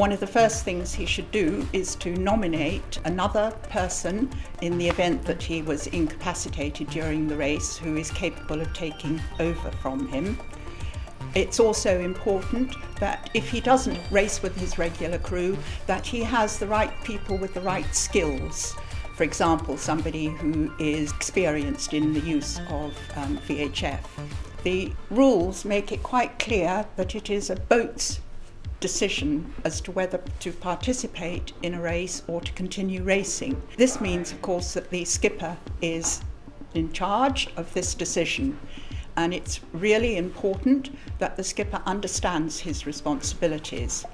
One of the first things he should do is to nominate another person in the event that he was incapacitated during the race who is capable of taking over from him. It's also important that if he doesn't race with his regular crew, that he has the right people with the right skills. For example, somebody who is experienced in the use of VHF. The rules make it quite clear that it is a boat's decision as to whether to participate in a race or to continue racing. This means, of course, that the skipper is in charge of this decision, and it's really important that the skipper understands his responsibilities.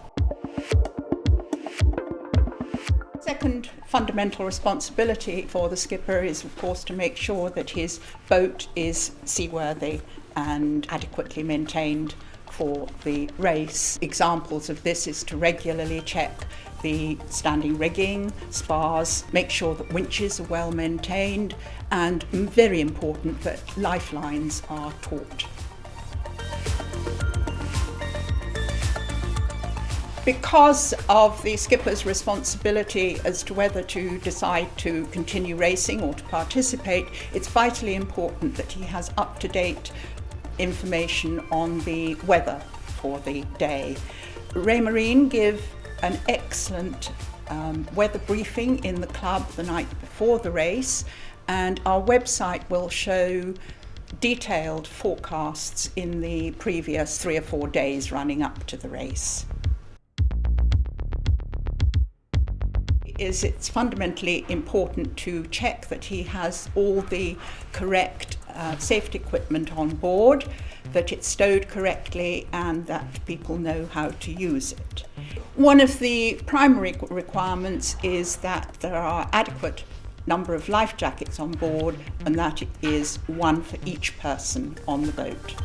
Second fundamental responsibility for the skipper is, of course, to make sure that his boat is seaworthy and adequately maintained for the race. Examples of this is to regularly check the standing rigging, spars, make sure that winches are well maintained, and very important that lifelines are taut. Because of the skipper's responsibility as to whether to decide to continue racing or to participate, it's vitally important that he has up-to-date information on the weather for the day. Raymarine give an excellent weather briefing in the club the night before the race, and our website will show detailed forecasts in the previous 3 or 4 days running up to the race. It's fundamentally important to check that he has all the correct safety equipment on board, that it's stowed correctly, and that people know how to use it. One of the primary requirements is that there are adequate number of life jackets on board, and that is one for each person on the boat.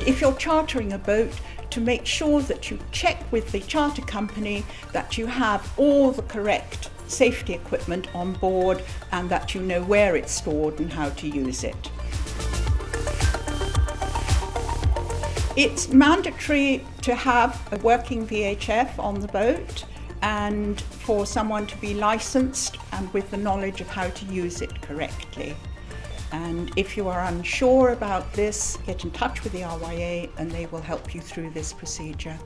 If you're chartering a boat, to make sure that you check with the charter company that you have all the correct safety equipment on board and that you know where it's stored and how to use it. It's mandatory to have a working VHF on the boat and for someone to be licensed and with the knowledge of how to use it correctly. And if you are unsure about this, get in touch with the RYA and they will help you through this procedure.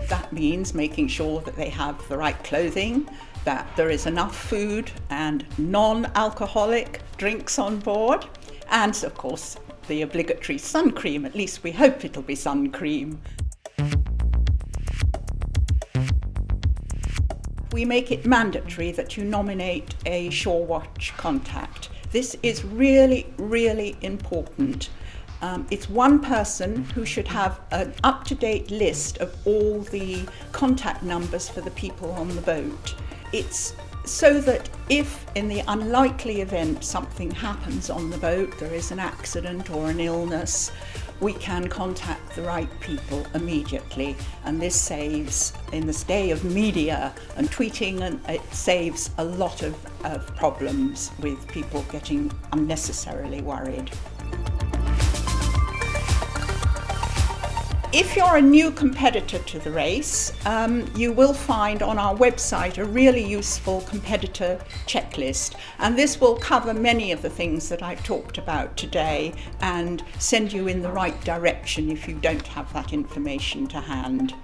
That means making sure that they have the right clothing, that there is enough food and non-alcoholic drinks on board, and of course the obligatory sun cream. At least we hope it'll be sun cream. We make it mandatory that you nominate a Shorewatch contact. This is really, really important. It's one person who should have an up-to-date list of all the contact numbers for the people on the boat. It's so that if in the unlikely event something happens on the boat, there is an accident or an illness, we can contact the right people immediately, and this saves, in this day of media and tweeting, and it saves a lot of problems with people getting unnecessarily worried. If you're a new competitor to the race, you will find on our website a really useful competitor checklist, and this will cover many of the things that I've talked about today and send you in the right direction if you don't have that information to hand.